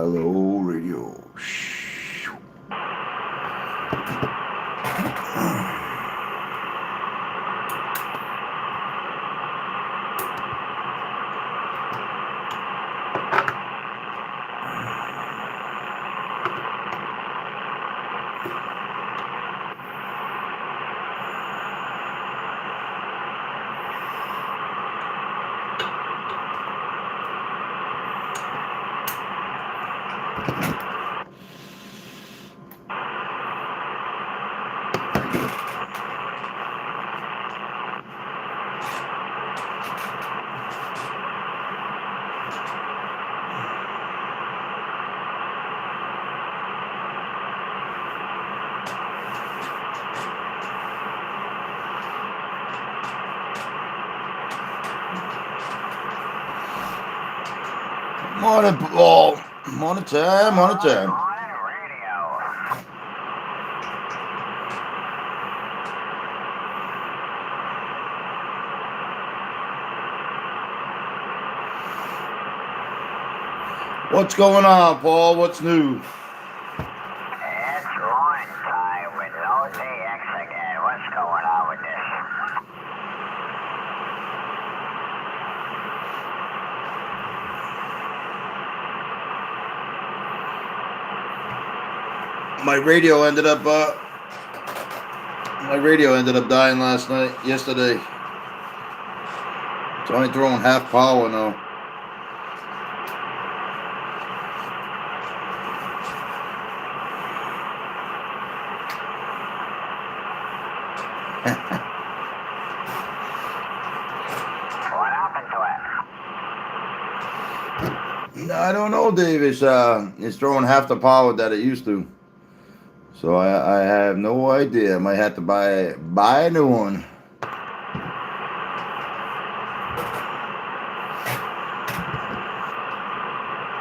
Hello, radio. Morning, Paul. Morning time, morning time. What's going on, Paul? What's new? It's lunch time with no DX again. What's going on with this? My radio ended up dying yesterday. It's only throwing half power now. What happened to it? I don't know, Dave. It's throwing half the power that it used to. So I have no idea. I might have to buy a new one.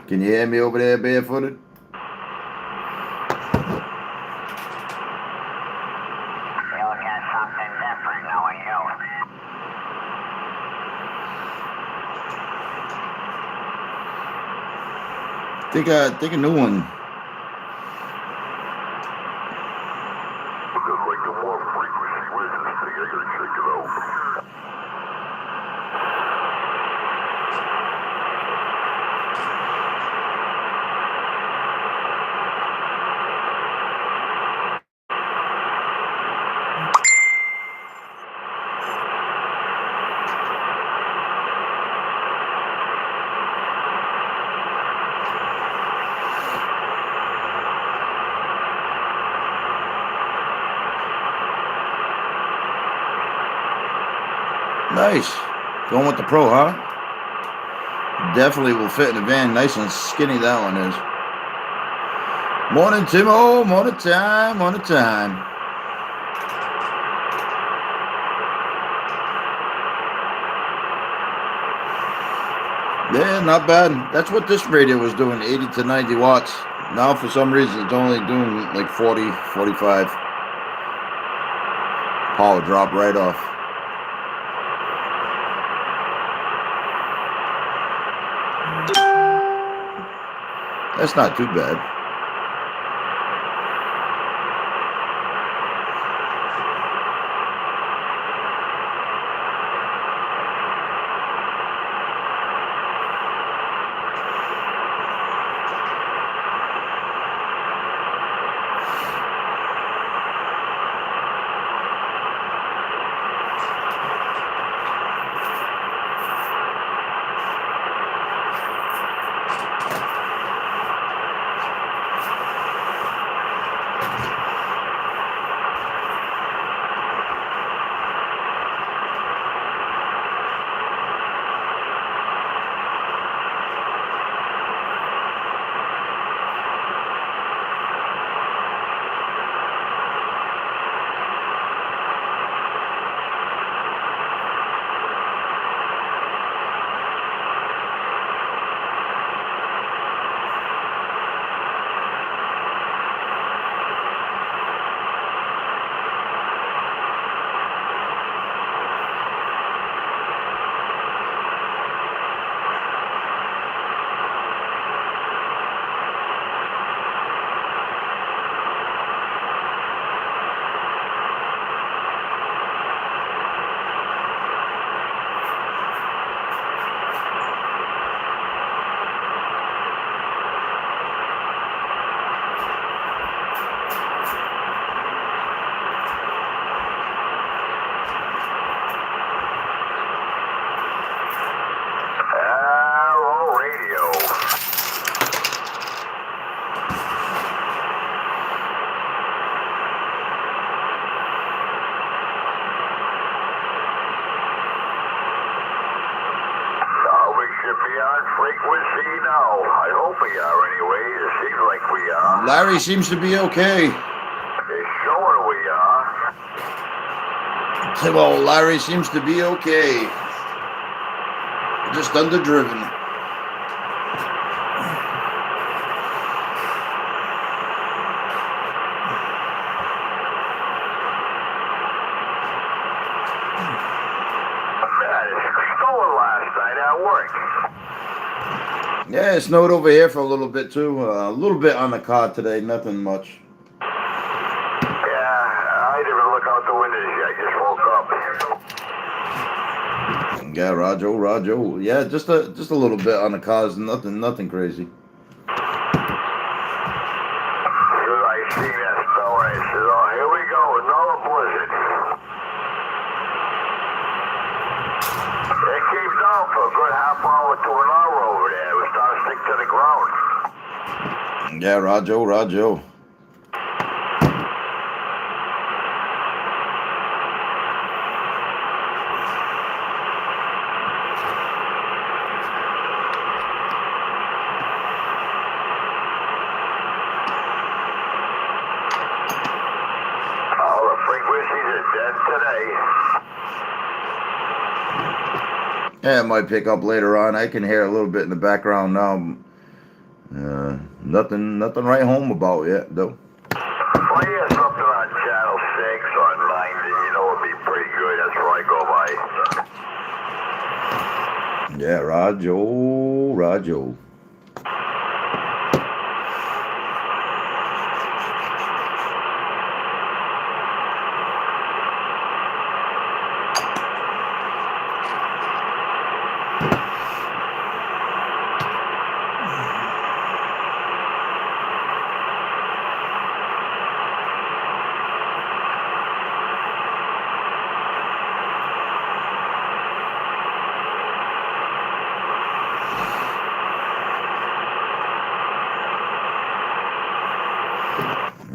Can you hear me over there, barefooted? You'll get something different knowing you. Think a new one. Nice. Going with the Pro, huh? Definitely will fit in the van. Nice and skinny that one is. Morning, Timo. Morning time. Morning time. Yeah, not bad. That's what this radio was doing, 80 to 90 watts. Now, for some reason, it's only doing like 40, 45. Power drop right off. That's not too bad. should be on frequency now. I hope we are anyway. It seems like we are. Larry seems to be okay. It's showing we are. Well, Larry seems to be okay. Just underdriven. Man, it snowed last night at work. Yeah, it snowed over here for a little bit too. A little bit on the car today, nothing much. Yeah, I didn't even look out the windows yet. I just woke up. Yeah, Roger. Yeah, just a little bit on the cars, nothing crazy. Soon I see that snow, I said, oh, here we go, another blizzard. It came down for a good half hour to an hour over there. It was starting to stick to the ground. Yeah, Roger. All the frequencies are dead today. Yeah, it might pick up later on. I can hear a little bit in the background now. Nothing right home about yet, though. If I hear something on Channel 6 or 90, you know it'd be pretty good. That's where I go by. Yeah, Roger.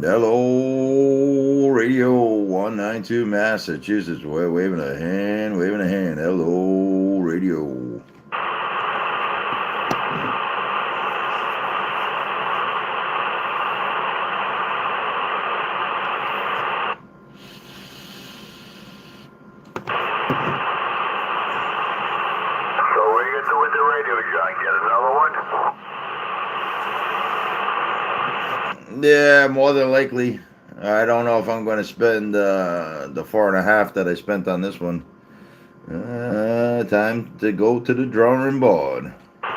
Hello, Radio 192, Massachusetts. We're waving a hand. Hello, Radio. So what are you going to do with the radio, John? Get another one? Yeah, more than likely. I don't know if I'm going to spend the 4.5 that I spent on this one. Time to go to the drawing board. Check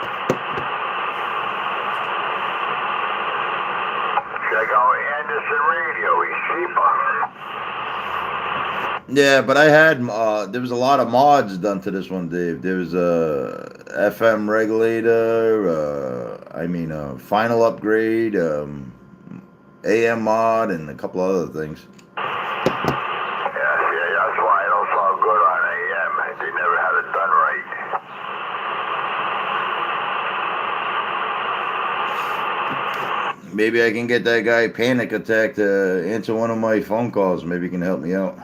out Anderson Radio. He's cheaper. Yeah, but I had there was a lot of mods done to this one, Dave. There was a FM regulator, final upgrade, AM mod, and a couple other things. Yeah, that's why I don't sound good on AM. They never had it done right. Maybe I can get that guy Panic Attack to answer one of my phone calls. Maybe he can help me out.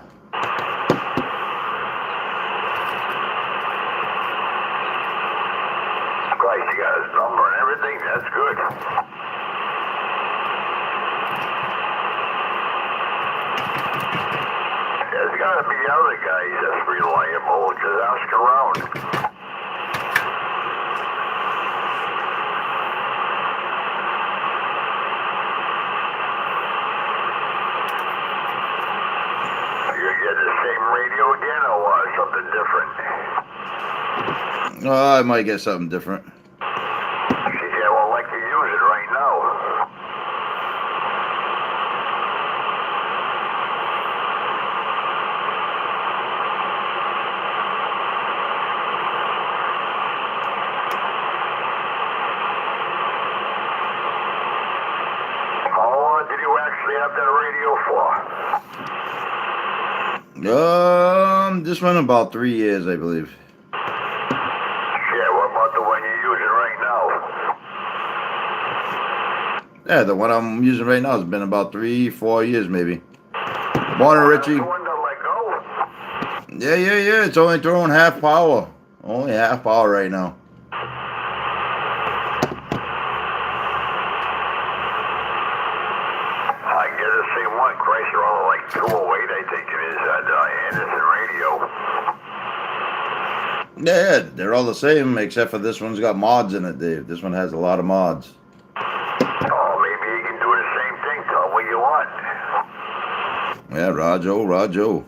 Christ, you got his number and everything. That's good. There's got to be other guys that's reliable. Just ask around. You get the same radio again or what? Something different? I might get something different. Yeah, well, like you use it right now. How long did you actually have that radio for? This one about 3 years, I believe. Yeah, what about the one you're using right now? Yeah, the one I'm using right now has been about 3-4 years, maybe. Morning, Richie. The one to let go? Yeah. It's only throwing half power. Only half power right now. Yeah, Chrysler only like 208, I think it is, at Anderson Radio. Yeah, they're all the same, except for this one's got mods in it, Dave. This one has a lot of mods. Oh, maybe you can do the same thing. Tell what you want. Yeah, Rajo.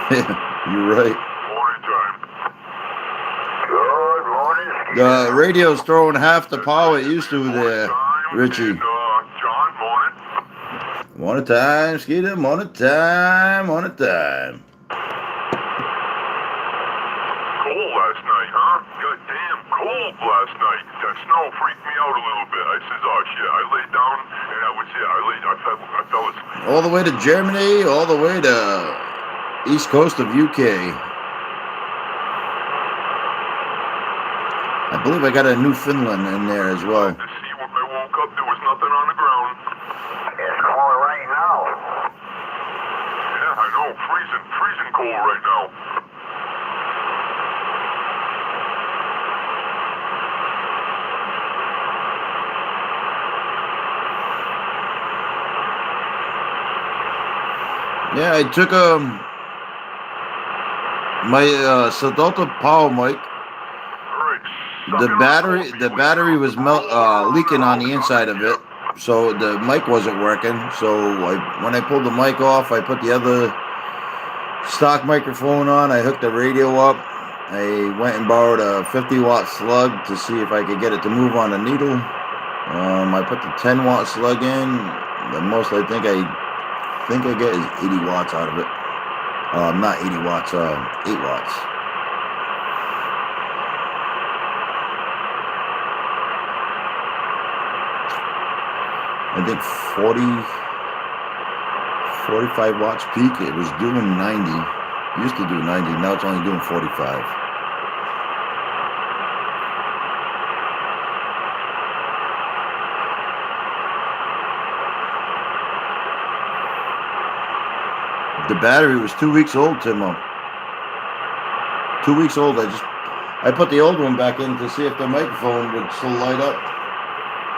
You're right. Morning time. Good morning, Skeeter. The radio's throwing half the power it used to there, Richie. And, John, morning. Morning time, Skeeter. Morning time. Cold last night, huh? Goddamn cold last night. That snow freaked me out a little bit. I says, oh shit. I laid down and I was here. I fell asleep. All the way to Germany, all the way to east coast of UK. I believe I got a Newfoundland in there as well. To see when I woke up, there was nothing on the ground. It's cold right now. Yeah, I know. Freezing cold right now. Yeah, I took my Sedalta power mic. The battery was leaking on the inside of it, so the mic wasn't working. So when I pulled the mic off, I put the other stock microphone on. I hooked the radio up. I went and borrowed a 50-watt slug to see if I could get it to move on the needle. I put the 10-watt slug in. The most I think I get is 80 watts out of it. Not 80 watts, 8 watts. I think 45 watts peak. It was doing 90. Used to do 90. Now it's only doing 45. The battery was 2 weeks old, Timo. 2 weeks old. I put the old one back in to see if the microphone would still light up.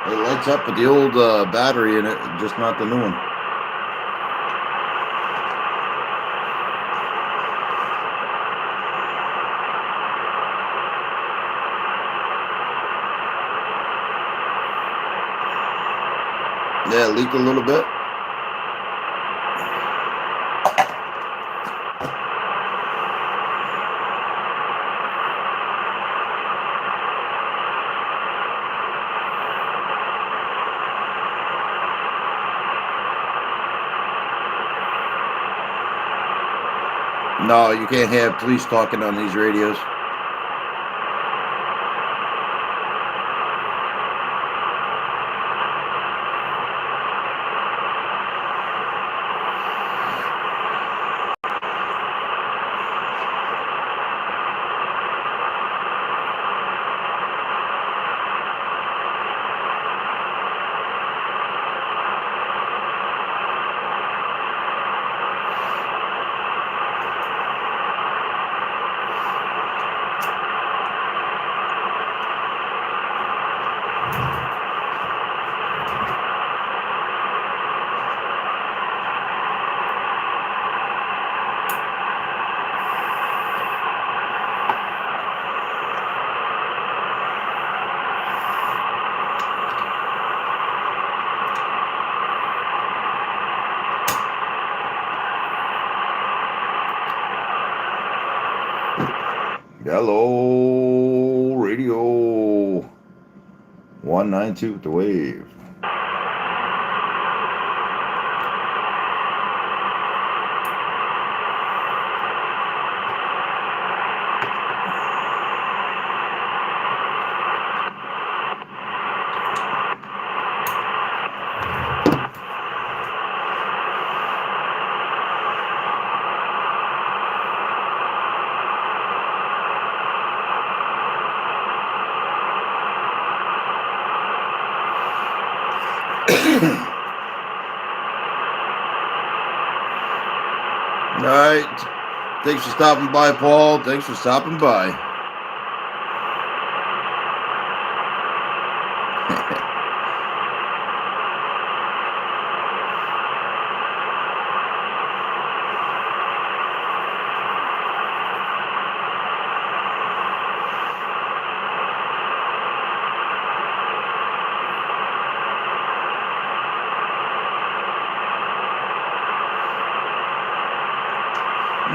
It lights up with the old battery in it, just not the new one. Yeah, it leaked a little bit. No, you can't have police talking on these radios. Hello, radio 192 with the wave. All right. Thanks for stopping by, Paul. Thanks for stopping by.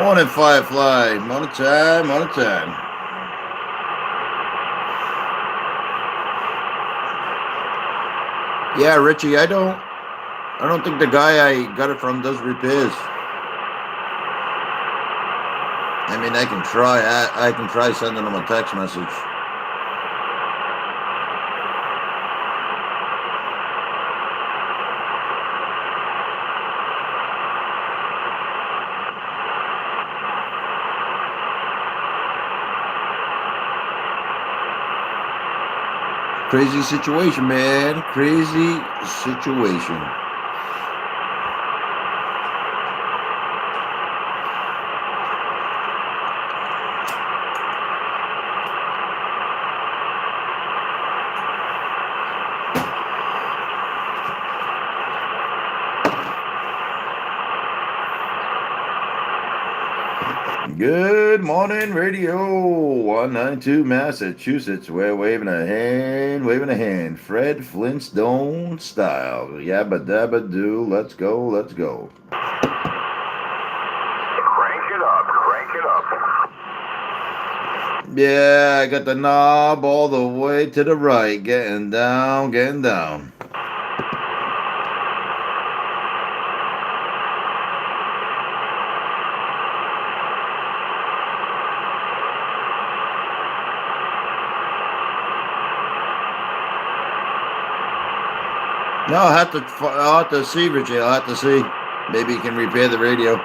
Morning, Firefly. Morning time, morning time. Yeah, Richie, I don't think the guy I got it from does repairs. I mean, I can try. I can try sending him a text message. Crazy situation, man. Crazy situation. Good morning, Radio 192 Massachusetts. We're waving a hand, Fred Flintstone style. Yabba dabba do. Let's go, let's go. Crank it up, crank it up. Yeah, I got the knob all the way to the right. Getting down, getting down. No, I'll have to see, Richie. I'll have to see. Maybe you can repair the radio.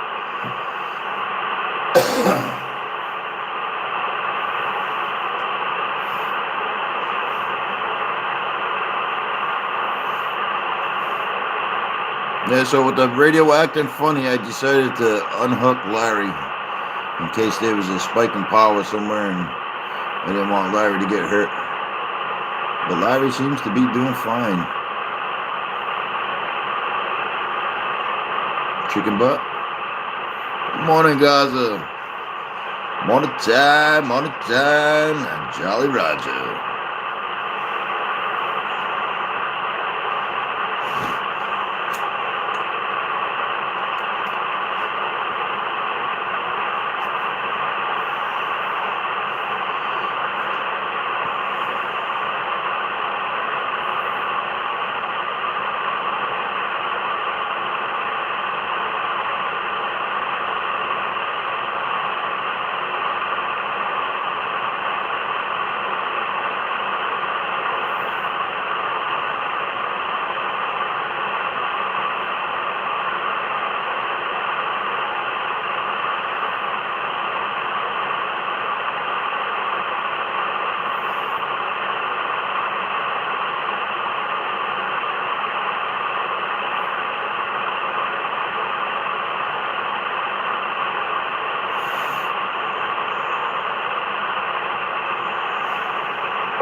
Yeah, so with the radio acting funny, I decided to unhook Larry in case there was a spike in power somewhere and I didn't want Larry to get hurt. But Larry seems to be doing fine. Chicken butt. Good morning, Gaza. Morning time, Jolly Roger.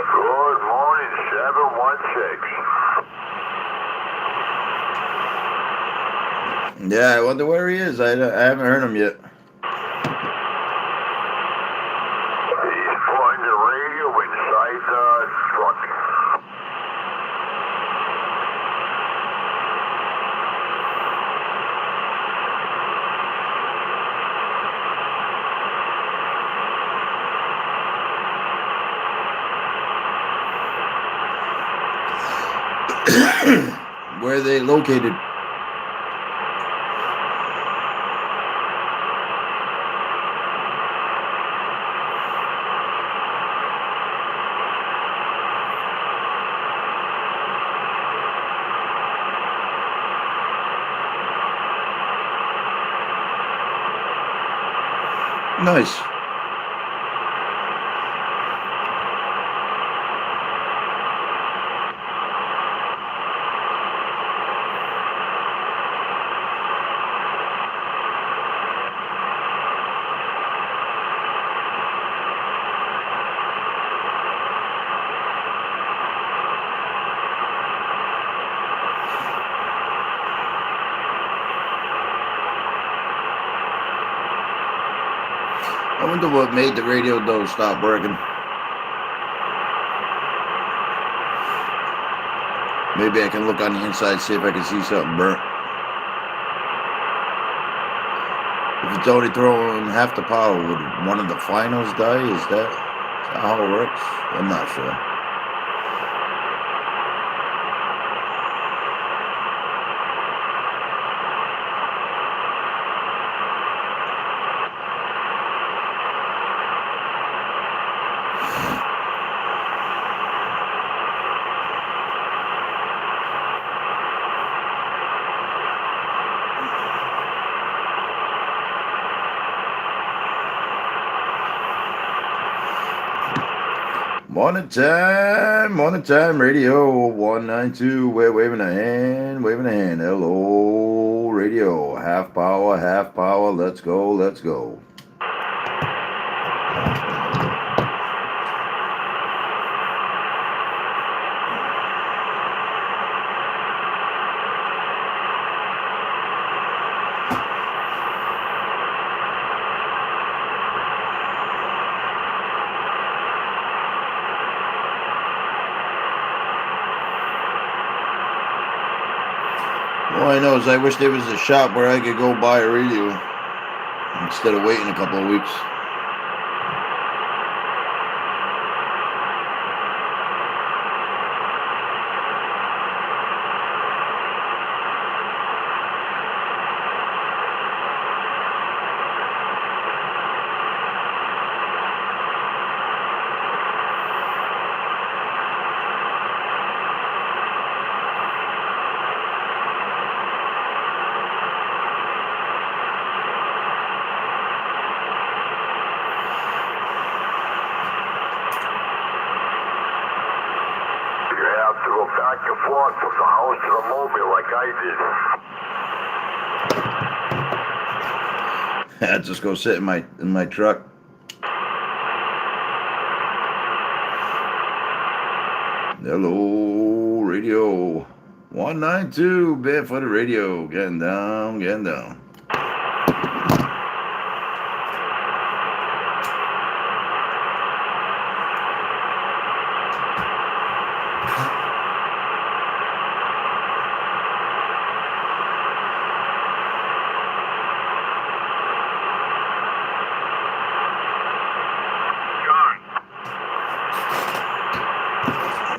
Good morning, 716. Yeah, I wonder where he is. I haven't heard him yet. He's putting the radio inside the truck. Where are they located? Nice. I wonder what made the radio though stop working. Maybe I can look on the inside, see if I can see something burnt. If it's only throwing half the power, would one of the finals die? Is that how it works? I'm not sure. Morning time, radio 192. We're waving a hand. Hello, radio. Half power. Let's go. All I know is I wish there was a shop where I could go buy a radio instead of waiting a couple of weeks. To go back and forth from the house to the mobile like I did. I just go sit in my truck. Hello, radio 192, Barefooted Radio, getting down.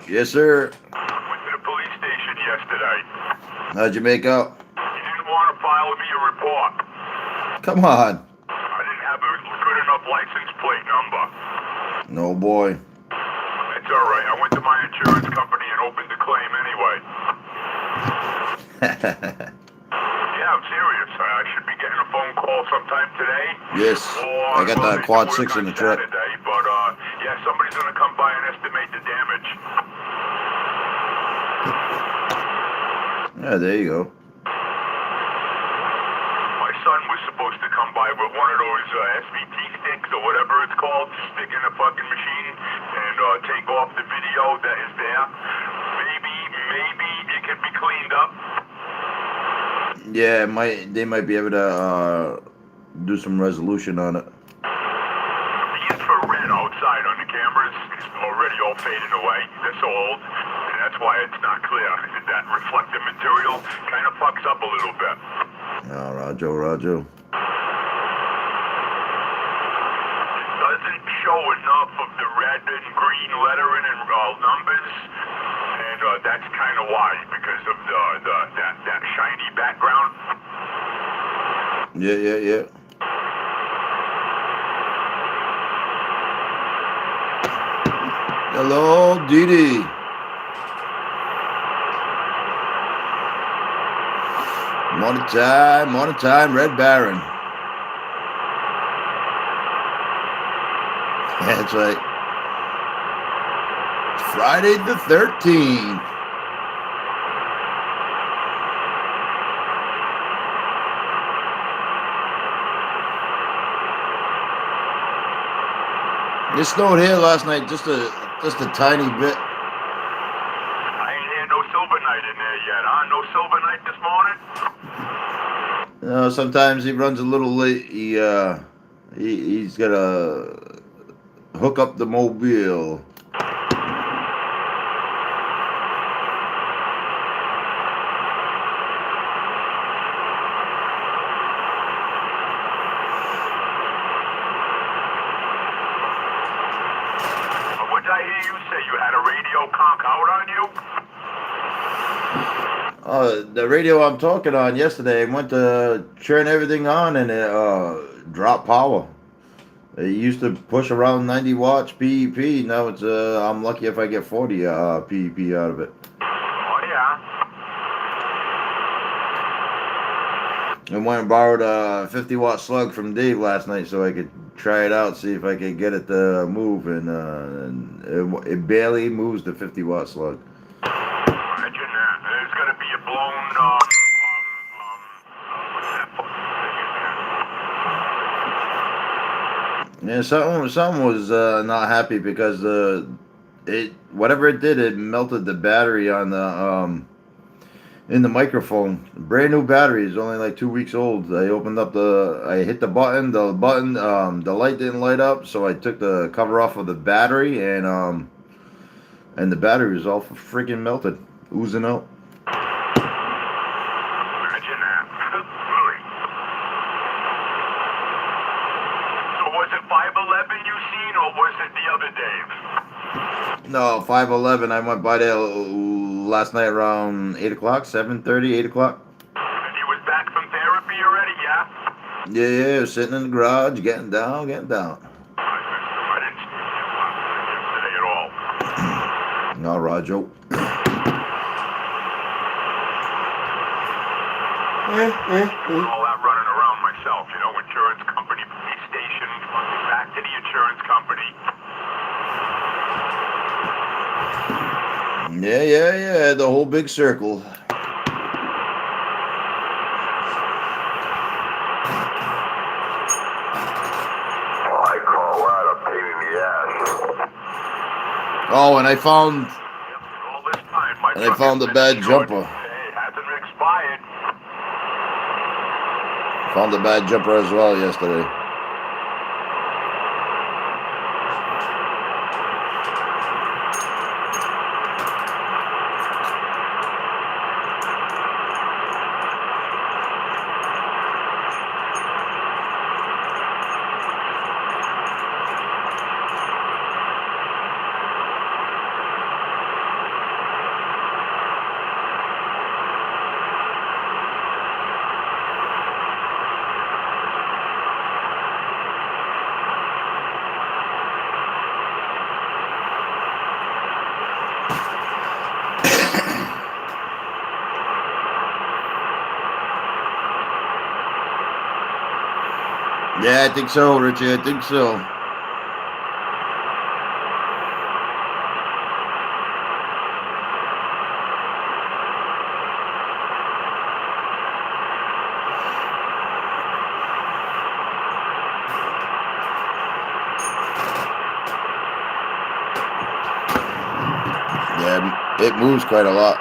Yes, sir. Went to the police station yesterday. How'd you make out? You didn't want to file me a report. Come on. I didn't have a good enough license plate number. No, boy. It's all right. I went to my insurance company and opened the claim anyway. Yeah, I'm serious. I should be getting a phone call sometime today. Yes. I got the quad 6 in the truck. Saturday, but yeah, somebody's gonna come by and estimate the damage. Yeah, there you go. My son was supposed to come by with one of those SVT sticks or whatever it's called, to stick in the fucking machine and take off the video that is there. Maybe it can be cleaned up. Yeah, they might be able to do some resolution on it. The infrared outside on the cameras is already all faded away. They're so old, and that's why it's not clear. That reflective material kind of fucks up a little bit. Oh, Roger. It doesn't show enough of the red and green lettering and numbers, and that's kind of why, because of that shiny background. Yeah. Hello, Didi. Morning time, Red Baron. That's right. Friday the 13th. It snowed here last night, just a tiny bit. I ain't had no silver night in there yet, huh? No silver night this morning? Sometimes he runs a little late. He's got to hook up the mobile. hear you say? You had a radio conk out on you? The radio I'm talking on yesterday went to turn everything on and it dropped power. It used to push around 90 watts PEP. Now it's I'm lucky if I get 40 PEP out of it. Oh, yeah. I went and borrowed a 50 watt slug from Dave last night so I could try it out, see if I could get it to move, and it barely moves the 50 watt slug. Imagine that. There's going to be a blown, Yeah, something was not happy because whatever it did, it melted the battery on the in the microphone. Brand new battery is only like 2 weeks old. I hit the button, the light didn't light up, so I took the cover off of the battery, and the battery was all freaking melted, oozing out. Imagine that. Really. So was it 511 you seen, or was it the other Dave? No, 511. I went by there last night around 8 o'clock, 7:30, 8 o'clock. And he was back from therapy already, yeah? Yeah, sitting in the garage, getting down. I didn't see him today at all. No, Roger. All that running around myself, insurance company, police station, back to the insurance company. Yeah, the whole big circle. I call that a pain in the ass. Oh, and I found All this time, my And I truck found has the been bad destroyed. jumper. Hey, it hasn't expired. Found a bad jumper as well yesterday. Yeah, I think so, Richie. I think so. Yeah, it moves quite a lot.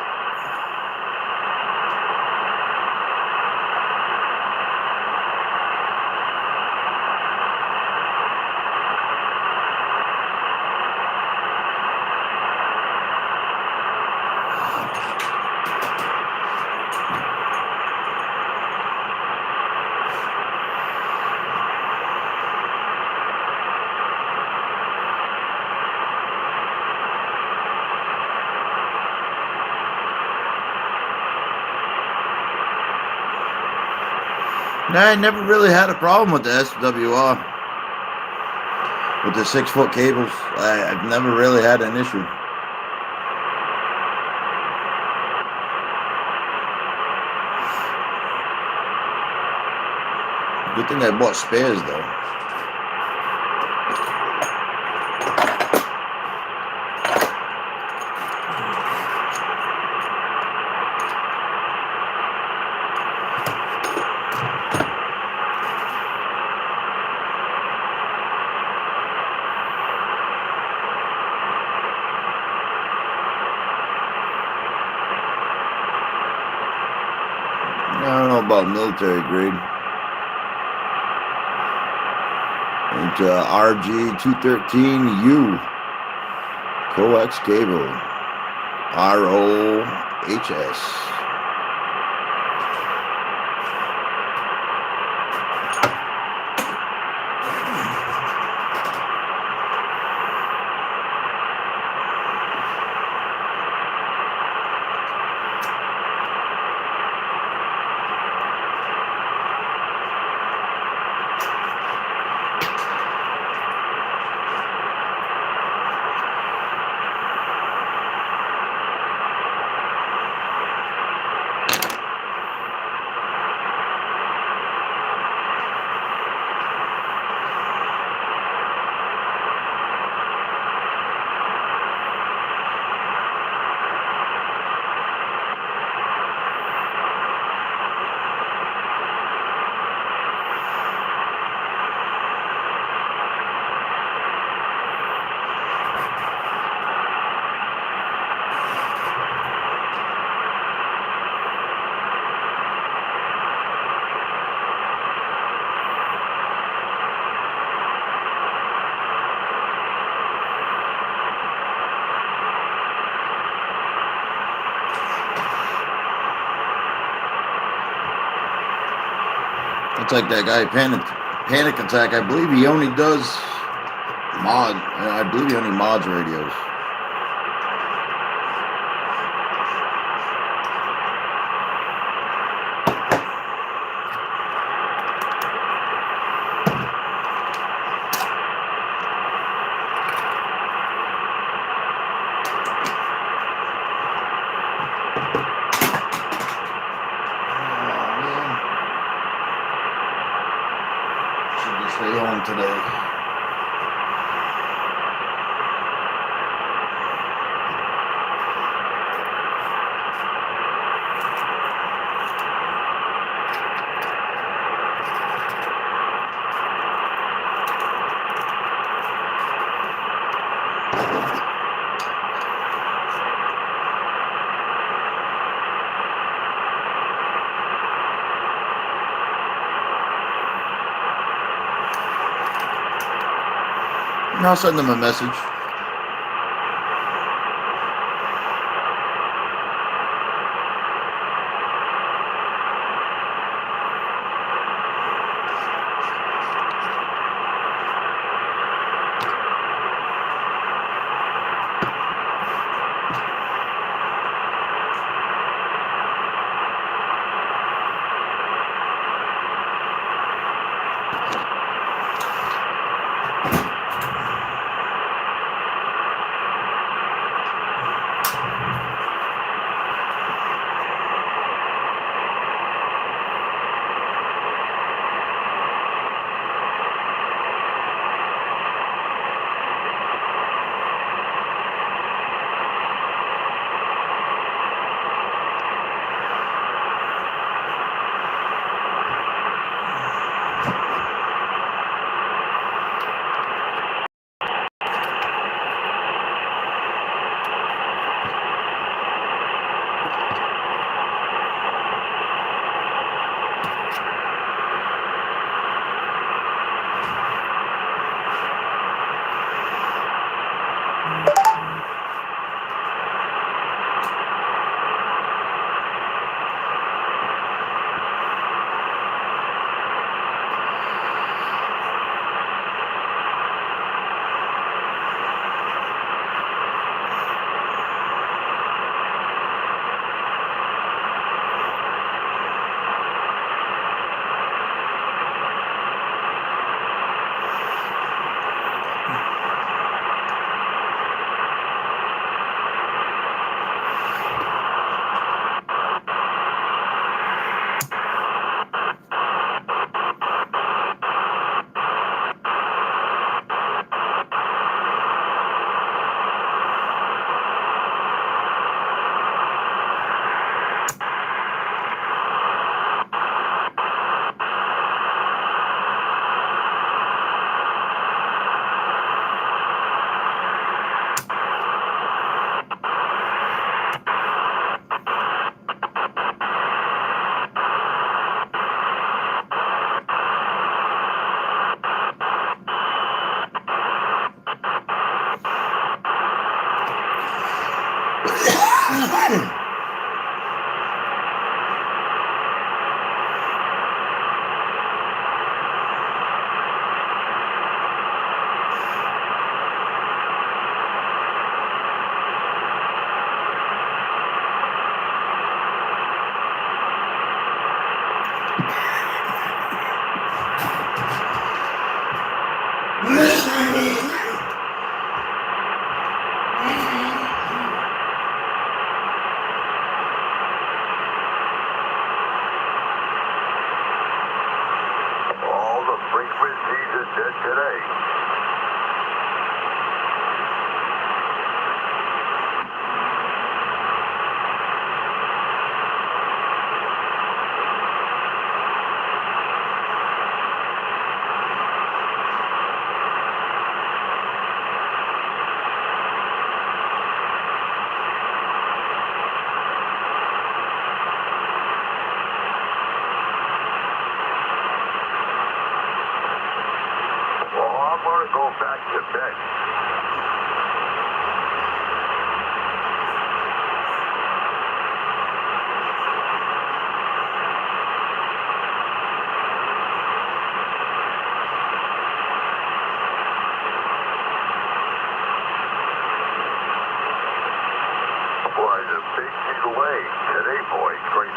I never really had a problem with the SWR. With the 6-foot cables. I've never really had an issue. Good thing I bought spares though. I don't know about military grade. It's RG213U coax cable. ROHS. Contact that guy, Panic Attack. I believe he only does mod. I believe he only mods radios. Stay home today. And I'll send them a message.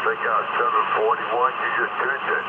Strikeout 741, you just tuned it.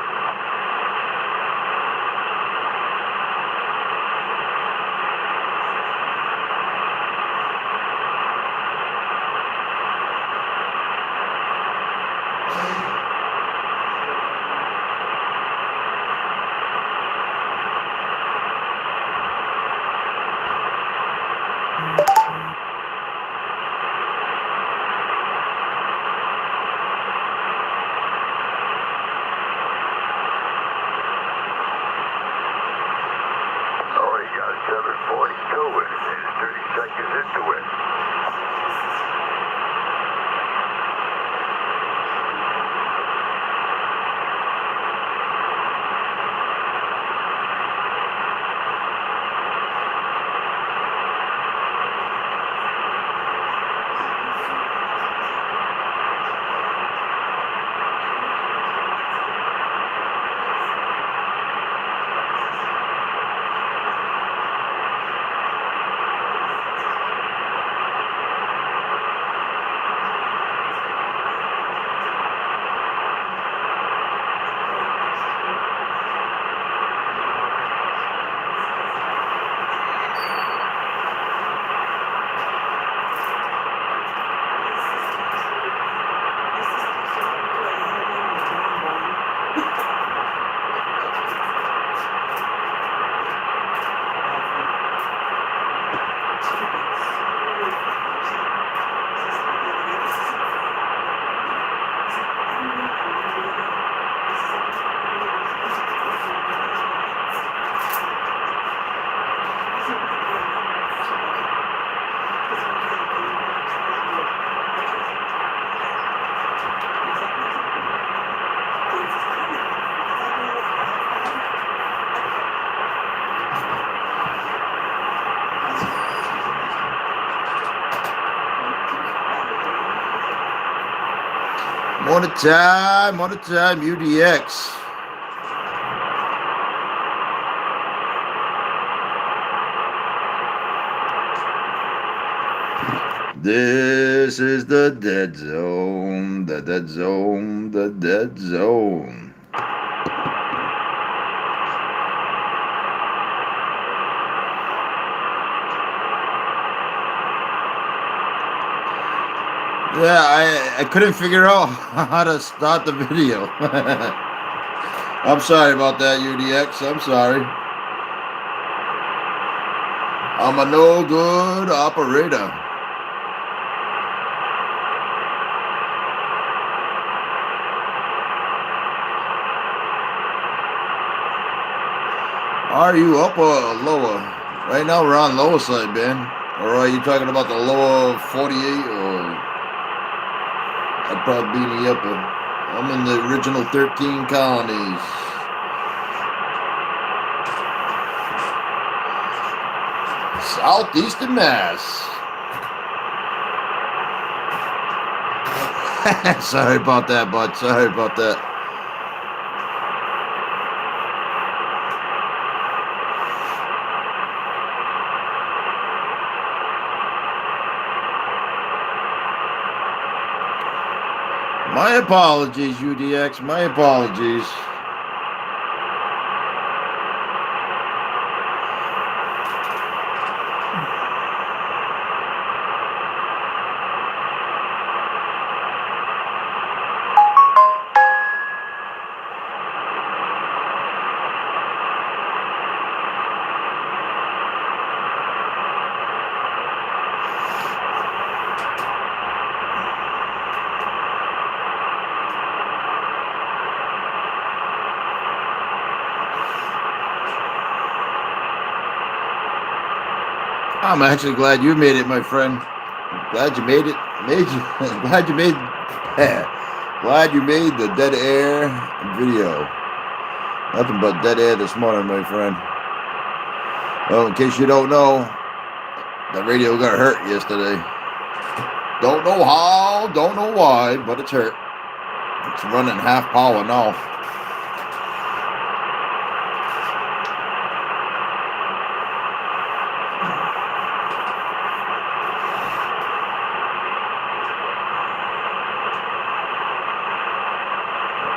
Already got 742 and it's 30 seconds into it. One at a time, UDX. This is the dead zone, the dead zone, the dead zone. Yeah, I couldn't figure out how to start the video. I'm sorry about that, UDX. I'm sorry. I'm a no good operator. Are you up or lower? Right now we're on lower side, Ben. Or are you talking about the lower 48 or... I'd probably be in the upper. I'm in the original 13 colonies. Southeastern Mass. Sorry about that, bud. Sorry about that. My apologies, UDX. My apologies. I'm actually glad you made it, my friend. Glad you made it. Glad you made. Glad you made the dead air video. Nothing but dead air this morning, my friend. Well, in case you don't know, the radio got hurt yesterday. Don't know how, don't know why, but it's hurt. It's running half power now.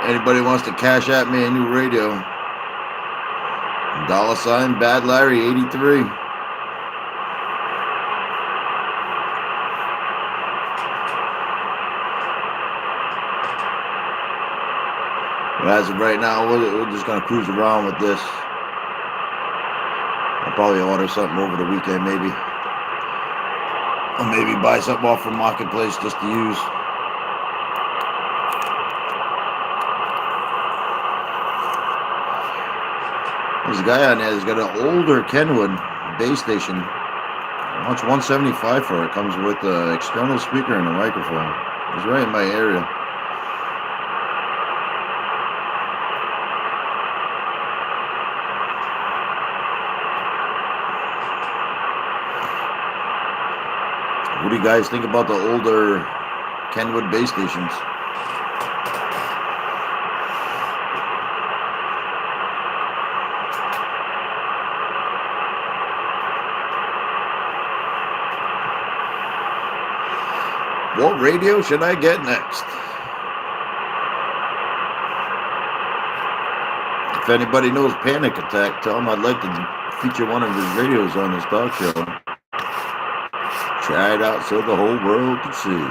Anybody wants to cash at me a new radio? $ Bad Larry 83. But as of right now, we're just gonna cruise around with this. I'll probably order something over the weekend, maybe. Or maybe buy something off from Marketplace just to use. There's a guy on there that's got an older Kenwood base station. How much? $175 for it. Comes with an external speaker and a microphone. It's right in my area. What do you guys think about the older Kenwood base stations? What radio should I get next? If anybody knows Panic Attack, tell him I'd like to feature one of his radios on his talk show. Try it out so the whole world can see.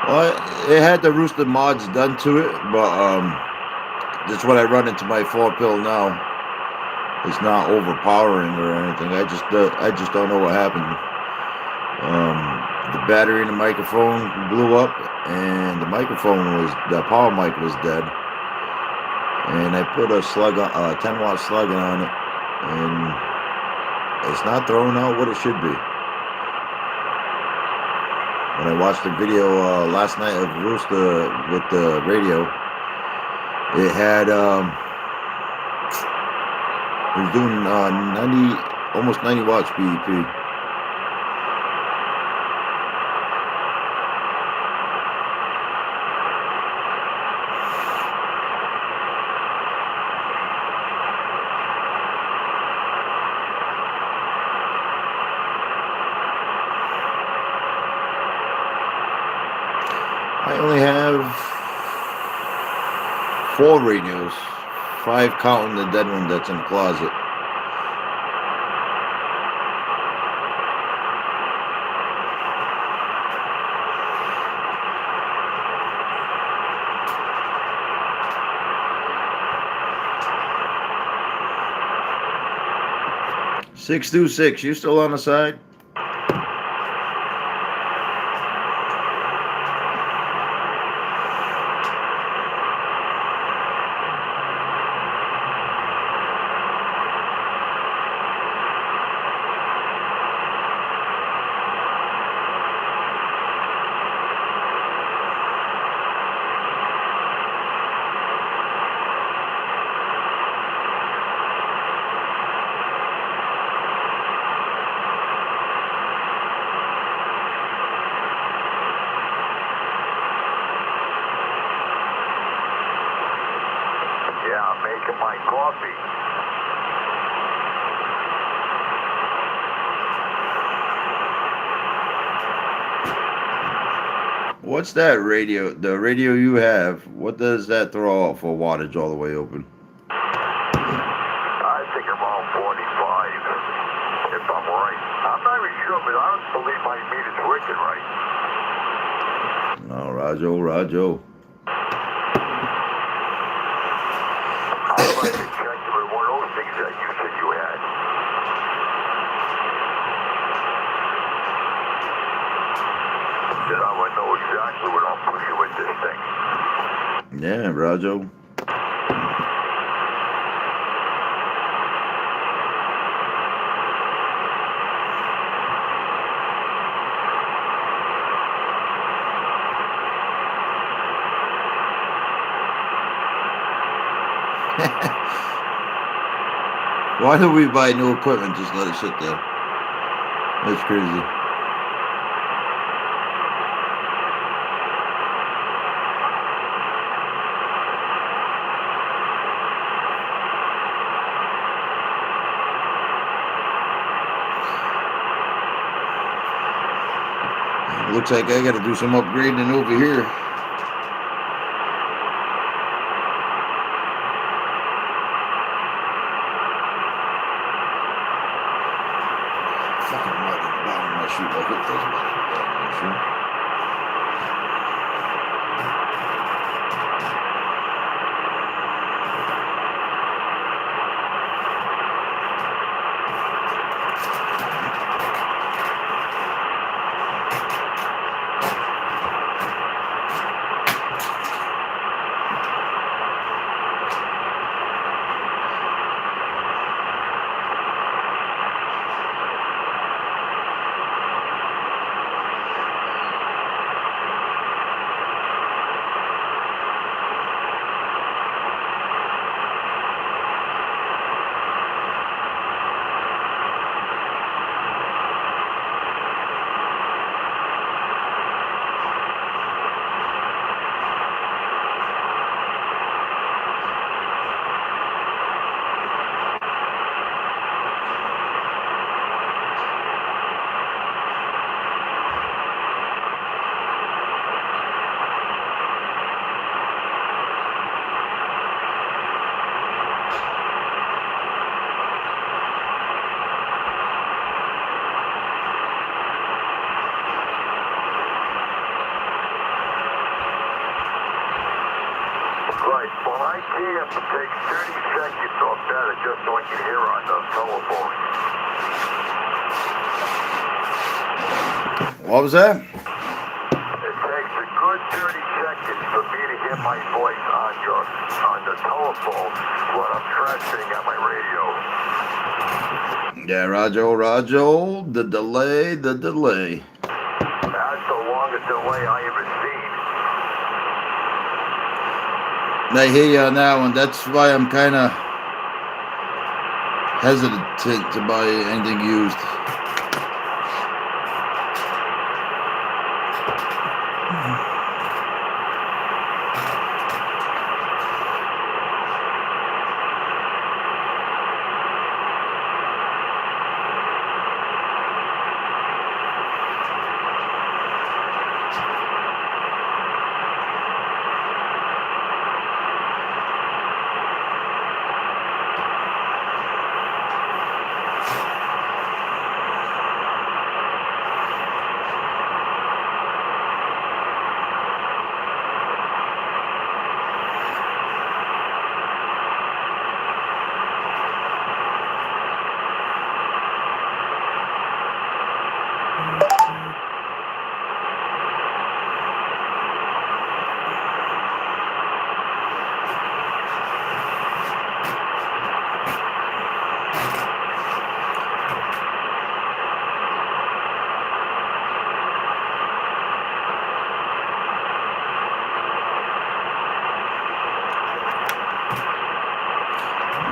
Well, it had the Rooster mods done to it, but that's what I run into my 4-pill now. It's not overpowering or anything. I just don't know what happened. The battery in the microphone blew up, and the power mic was dead. And I put a 10-watt slug on it, and it's not throwing out what it should be. When I watched the video last night of Rooster with the radio, it had it was doing 90, almost 90 watts BEP. I only have 4 radios, 5 counting the dead one that's in the closet. $626, you still on the side? Making my coffee. What's that radio? The radio you have, what does that throw out for wattage all the way open? I think around 45, if I'm right. I'm not even sure, but I don't believe my meter's working right. No, Rajo. I'd like to check with one of those things that you said you had. Then I would know exactly what I'm pushing with this thing. Yeah, Rajo. Why do we buy new equipment? Just let it sit there. That's crazy. Looks like I got to do some upgrading over here. Fucking mud in the bottom of my shoe. I hope there's mud in the bottom of my shoe. Right, well, I can't take 30 seconds off data just so I can hear on the telephone. What was that? It takes a good 30 seconds for me to hear my voice on the telephone when I'm transmitting on my radio. Yeah, Roger, the delay. That's the longest delay I ever seen. I hear you on that one. That's why I'm kind of hesitant to buy anything used.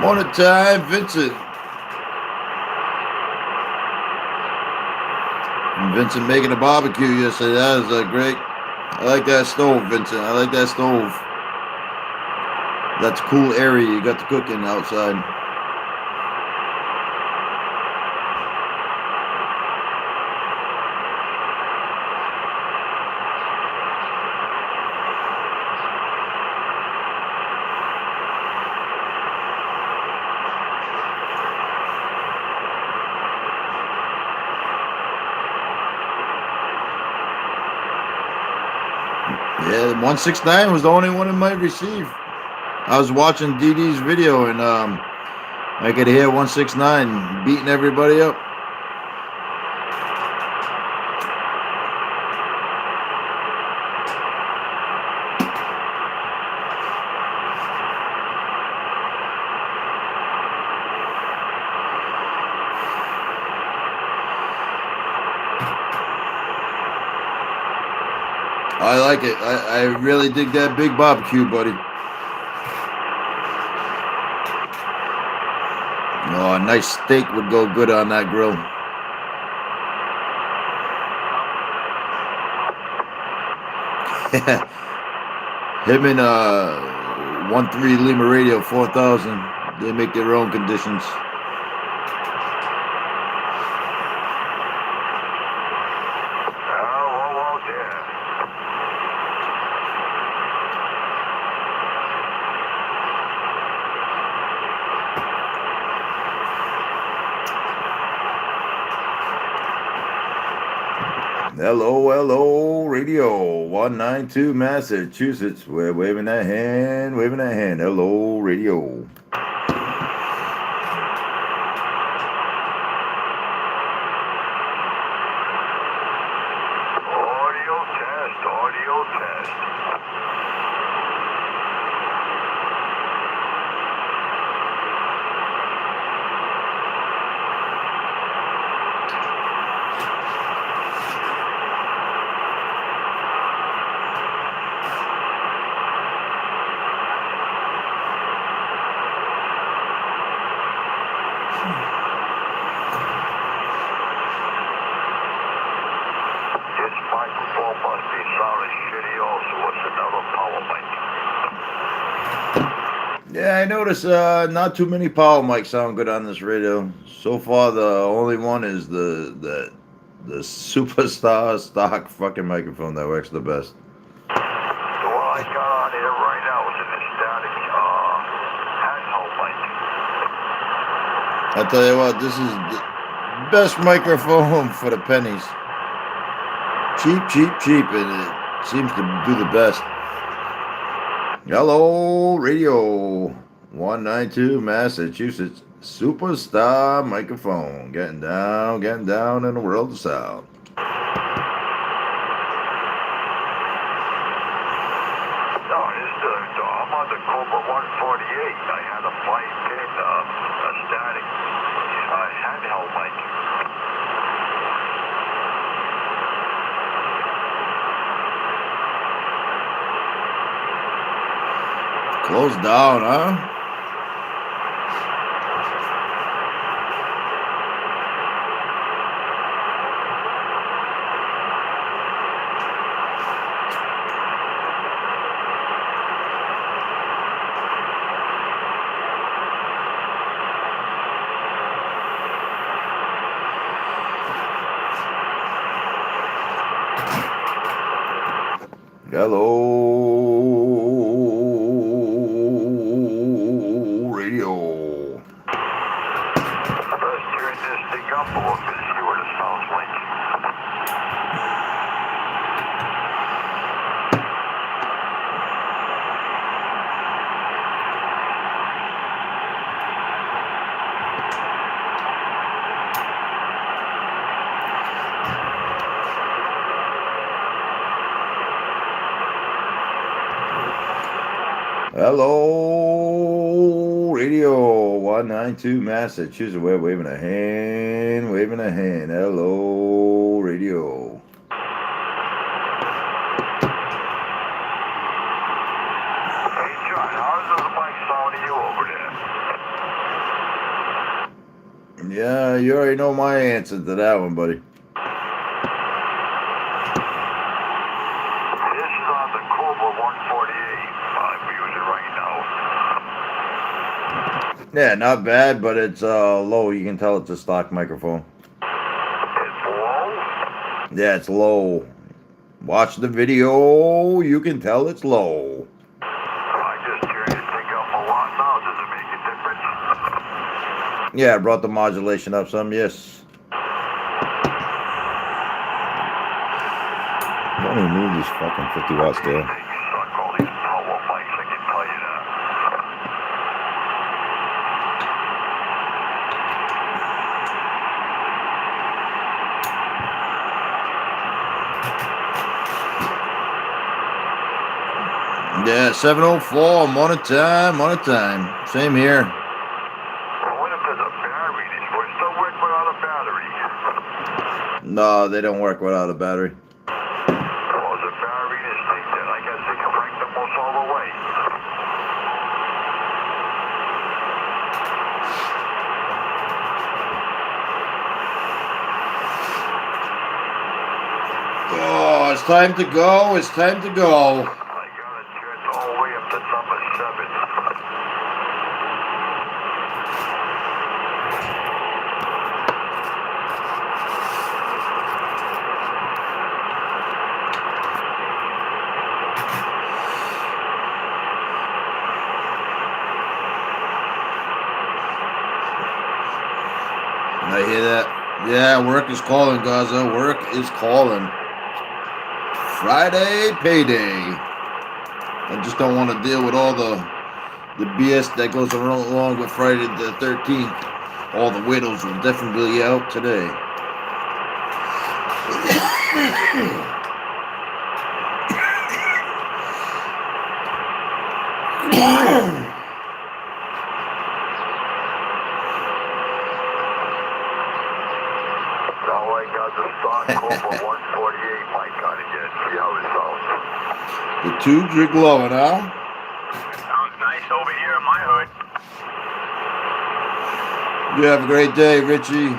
Morning time, Vincent. Vincent making a barbecue yesterday. That was great. I like that stove, Vincent. I like that stove. That's a cool area you got the cooking outside. Yeah, 169 was the only one it might receive. I was watching DD's video and I could hear 169 beating everybody up. I like it. I really dig that big barbecue, buddy. Oh, a nice steak would go good on that grill. Him and 13 Lima Radio 4000. They make their own conditions. Oh, dear. Hello, Radio 192 Massachusetts. We're waving that hand, Hello, Radio. Audio test. This microphone must be sounding shitty also. What's another power mic? Yeah, I notice not too many power mics sound good on this radio. So far, the only one is the Superstar stock fucking microphone that works the best. The one I got on here right now is an static handheld mic. I tell you what, this is the best microphone for the pennies. Cheap, and it seems to do the best. Hello, Radio 192 Massachusetts. Superstar microphone. Getting down in the world of sound. No, I'm on the Cobra 148. I had a 5-pin static handheld mic. Close down, huh? Hello, Radio. First turn this thing up a little bit, see what it sounds like. Hello, Radio 192 Massachusetts. We're waving a hand, Hello, Radio. Hey, John, how does the mic sound to you over there? Yeah, you already know my answer to that one, buddy. This is on the Cobra 148 I'm using right now. Yeah, not bad, but it's low. You can tell it's a stock microphone. It's low? Yeah, it's low. Watch the video. You can tell it's low. I just turned this thing up a lot now. Does it make a difference? Yeah, I brought the modulation up some, yes. Don't even need this fucking 50 watt scale. They suck all these power mics, I can tell you that. Yeah, 704, morning time. Same here. Well, what if there's a battery? Will it still work without a battery? No, they don't work without a battery. Well, there's a battery in this thing, then I guess they can crank the most all the way. time to go. It's time to go. I got it, Church, all the way up to number 7. I hear that. Yeah, work is calling, Gaza. Work is calling. Friday payday. I just don't want to deal with all the BS that goes along with Friday the 13th. All the widows will definitely be out today. Now I got the stock over 148 mic on again. See how it sounds. The tubes are glowing, huh? Sounds nice over here in my hood. You have a great day, Richie.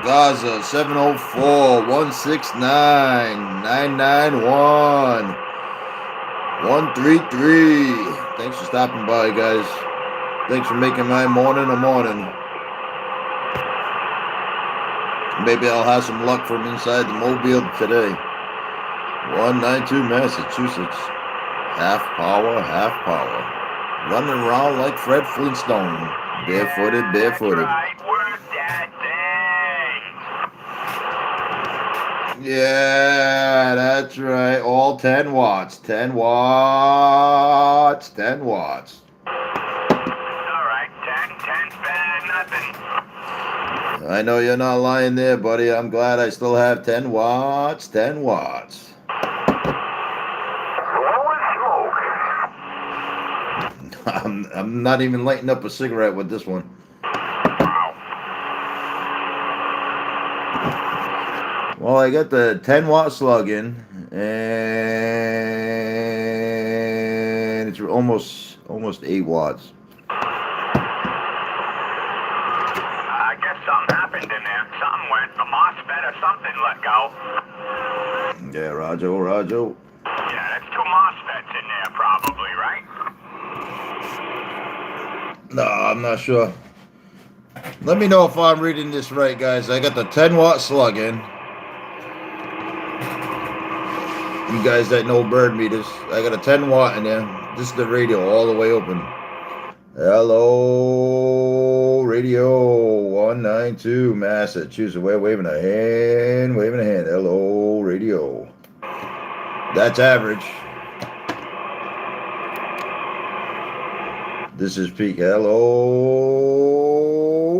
Gaza 704-169-991-133. Thanks for stopping by, guys. Thanks for making my morning a morning. Maybe I'll have some luck from inside the Mobile today. 192 Massachusetts. Half power, half power. Running around like Fred Flintstone. Barefooted, barefooted. Right, work that thing. Yeah, that's right. All 10 watts. 10 watts. 10 watts. Alright, 10's better than nothing. I know you're not lying there, buddy. I'm glad I still have 10 watts. 10 watts. I'm not even lighting up a cigarette with this one. Well, I got the 10 watt slug in, and it's almost 8 watts. I guess something happened in there. Something went. A MOSFET or something let go. Yeah, Roger. Yeah, that's 2 MOSFETs in there probably, right? No, I'm not sure. Let me know if I'm reading this right, guys. I got the 10 watt slug in. You guys that know bird meters, I got a 10 watt in there. This is the radio all the way open. Hello, radio 192 Massachusetts. We're waving a hand. Hello, radio. That's average. This is peak. Hello,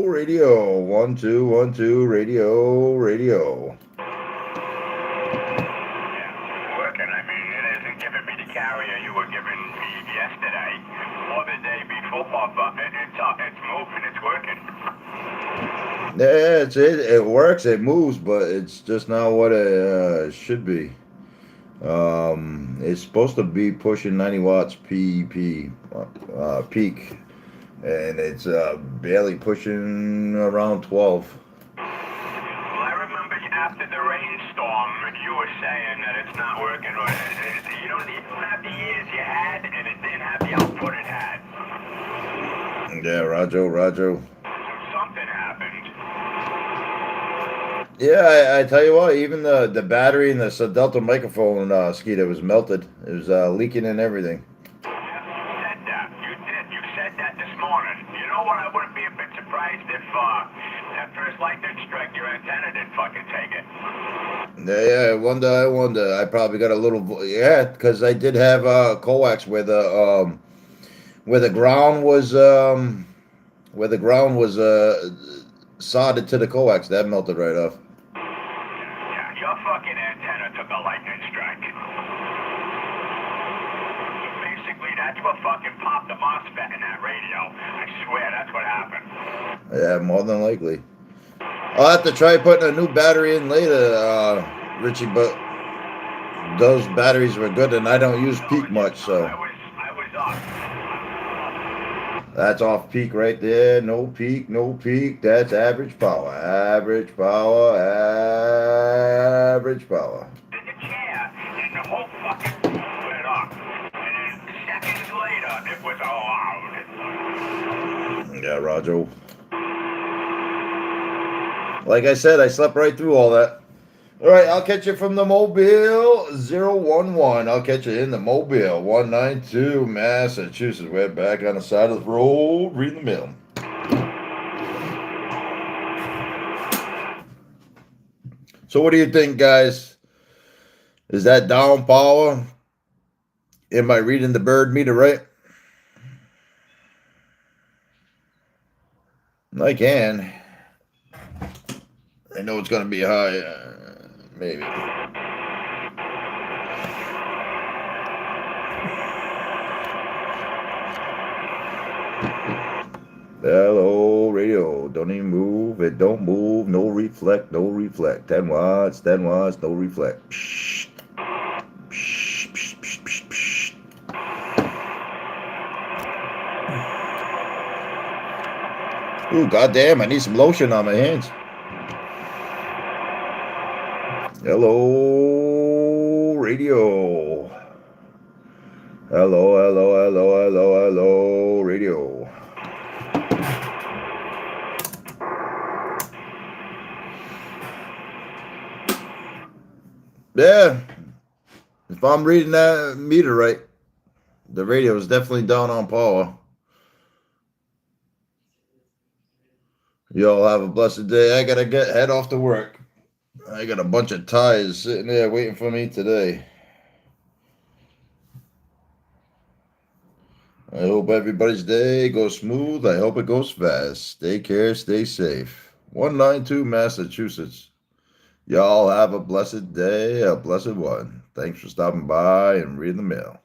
radio 1212 radio. Working. I mean, it isn't giving me the carrier you were giving me yesterday or the day before, but it's moving. It's working. Yeah, it works, it moves, but it's just not what it should be. It's supposed to be pushing 90 watts peak, and it's barely pushing around 12. Well, I remember after the rainstorm, you were saying that it's not working. You don't even have the years you had, and it didn't have the output it had. Yeah, Roger. Something happened. Yeah, I tell you what, even the battery in the Delta microphone, Skeeter, was melted. It was leaking and everything. Yeah, you said that. You did. You said that this morning. You know what? I wouldn't be a bit surprised if that first lightning strike, your antenna didn't fucking take it. Yeah, I wonder. I probably got a little, because I did have coax where the ground was soldered to the coax. That melted right off. Yeah, your fucking antenna took a lightning strike. Basically, that's what fucking popped the MOSFET in that radio. I swear, that's what happened. Yeah, more than likely. I'll have to try putting a new battery in later, Richie, but those batteries were good, and I don't use peak much, so. I was off. That's off peak right there. No peak. That's average power. The chair, it was loud. Yeah, Roger. Like I said, I slept right through all that. All right, I'll catch you from the Mobile 011. I'll catch you in the Mobile 192, Massachusetts. We're back on the side of the road, reading the mail. So what do you think, guys? Is that down power? Am I reading the bird meter right? I can. I know it's going to be high. Maybe. Hello, radio. Don't even move. It don't move. No reflect. No reflect. 10 watts. 10 watts. No reflect. Psh. Psh, psh, psh, psh, psh. Ooh, goddamn! I need some lotion on my hands. Hello, radio. Hello, hello, hello, hello, hello, radio. Yeah, if I'm reading that meter right, the radio is definitely down on power. Y'all have a blessed day. I gotta head off to work. I got a bunch of ties sitting there waiting for me today. I hope everybody's day goes smooth. I hope it goes fast. Stay care, stay safe. 192 Massachusetts. Y'all have a blessed day, a blessed one. Thanks for stopping by and reading the mail.